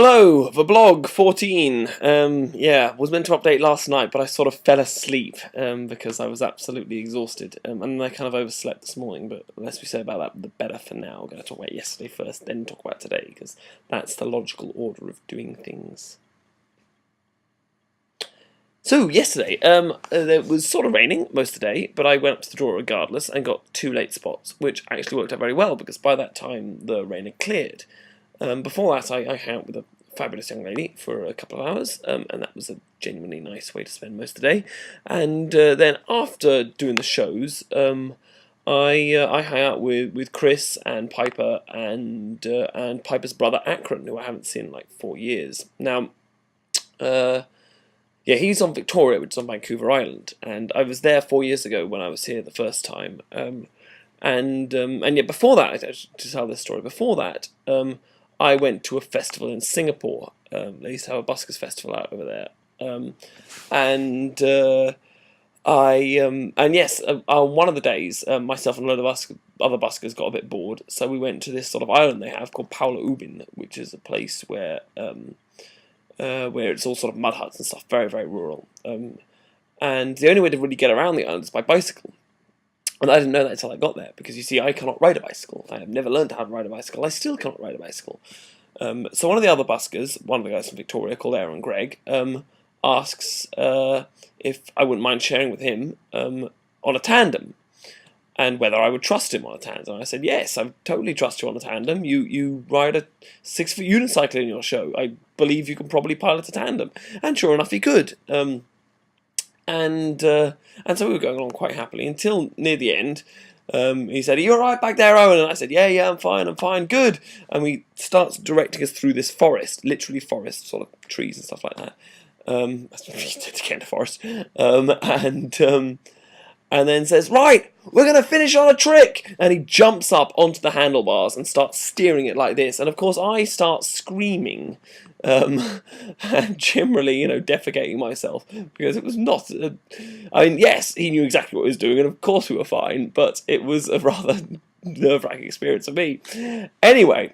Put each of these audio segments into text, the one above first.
Hello, VBLOG 14. Yeah, was meant to update last night, but I sort of fell asleep because I was absolutely exhausted, and then I kind of overslept this morning. But the less we say about that, the better for now. I'm going to talk about yesterday first, then talk about today, because that's the logical order of doing things. So yesterday, it was sort of raining most of the day, but I went up to the draw regardless and got 2 late spots, which actually worked out very well because by that time the rain had cleared. Before that, I hung out with a fabulous young lady for a couple of hours, and that was a genuinely nice way to spend most of the day. And then after doing the shows, I hung out with Chris and Piper and Piper's brother Akron, who I haven't seen in like 4 years. Now, yeah, he's on Victoria, which is on Vancouver Island, and I was there 4 years ago when I was here the first time. And yet before that, to tell this story, before that, I went to a festival in Singapore. They used to have a buskers festival out over there, and yes, on one of the days, myself and a load of other buskers got a bit bored, so we went to this sort of island they have called Paula Ubin, which is a place where it's all sort of mud huts and stuff, very, very rural. And the only way to really get around the island is by bicycle. And I didn't know that until I got there, because you see, I cannot ride a bicycle. I have never learned how to ride a bicycle. I still cannot ride a bicycle. So one of the other buskers, one of the guys from Victoria called Aaron Gregg, asks if I wouldn't mind sharing with him on a tandem, and whether I would trust him on a tandem. I said, yes, I totally trust you on a tandem. You ride a 6-foot unicycle in your show. I believe you can probably pilot a tandem. And sure enough, he could. And so we were going along quite happily until near the end. He said, "Are you all right back there, Owen?" And I said, yeah, I'm fine, good. And he starts directing us through this forest, literally forest, sort of trees and stuff like that. That's what you tend to get in the forest. And then says, "Right, we're going to finish on a trick." And he jumps up onto the handlebars and starts steering it like this. And of course, I start screaming, and generally, defecating myself, because it was not. I mean, yes, he knew exactly what he was doing, and of course we were fine, but it was a rather nerve-wracking experience for me. Anyway,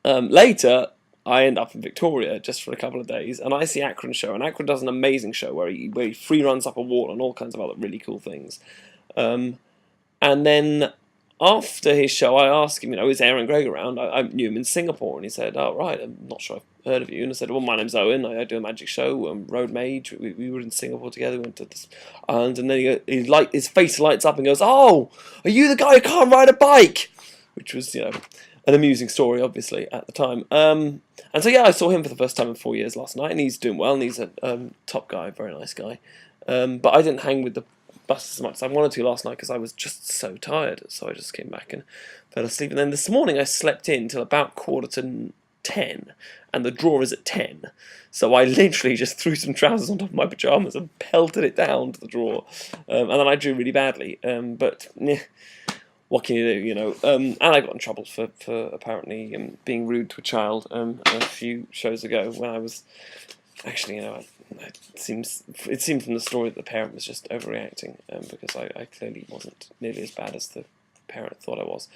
later, I end up in Victoria just for a couple of days, and I see Akron's show, and Akron does an amazing show where he free runs up a wall and all kinds of other really cool things. And then after his show, I asked him, is Aaron Gregg around? I knew him in Singapore, and he said, "Oh, right, I'm not sure I've heard of you." And I said, "Well, my name's Owen, I do a magic show, Roadmage, we were in Singapore together, we went to this island," and then his face lights up and goes, "Oh, are you the guy who can't ride a bike?" Which was, an amusing story, obviously, at the time. And so, yeah, I saw him for the first time in 4 years last night, and he's doing well, and he's a top guy, very nice guy. But I didn't hang with the bus as much as I wanted to last night because I was just so tired, so I just came back and fell asleep. And then this morning I slept in till about 9:45, and the draw is at 10. So I literally just threw some trousers on top of my pyjamas and pelted it down to the draw. And then I drew really badly. But what can you do, And I got in trouble for apparently being rude to a child a few shows ago when I was actually, it seems from the story that the parent was just overreacting because I clearly wasn't nearly as bad as the parent thought I was.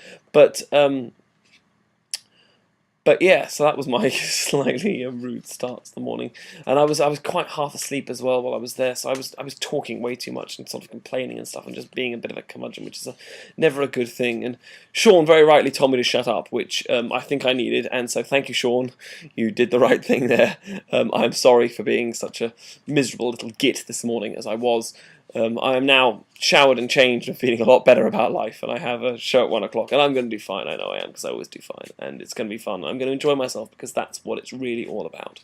But yeah, so that was my slightly rude start to the morning, and I was quite half asleep as well while I was there. So I was talking way too much and sort of complaining and stuff, and just being a bit of a curmudgeon, which is never a good thing. And Sean very rightly told me to shut up, which I think I needed, and so thank you, Sean. You did the right thing there. I'm sorry for being such a miserable little git this morning as I was. I am now showered and changed and feeling a lot better about life, and I have a show at 1 o'clock, and I'm going to do fine. I know I am, because I always do fine, and it's going to be fun. I'm going to enjoy myself, because that's what it's really all about.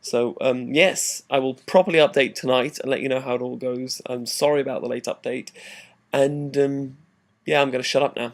So, yes, I will properly update tonight and let you know how it all goes. I'm sorry about the late update, and yeah, I'm going to shut up now.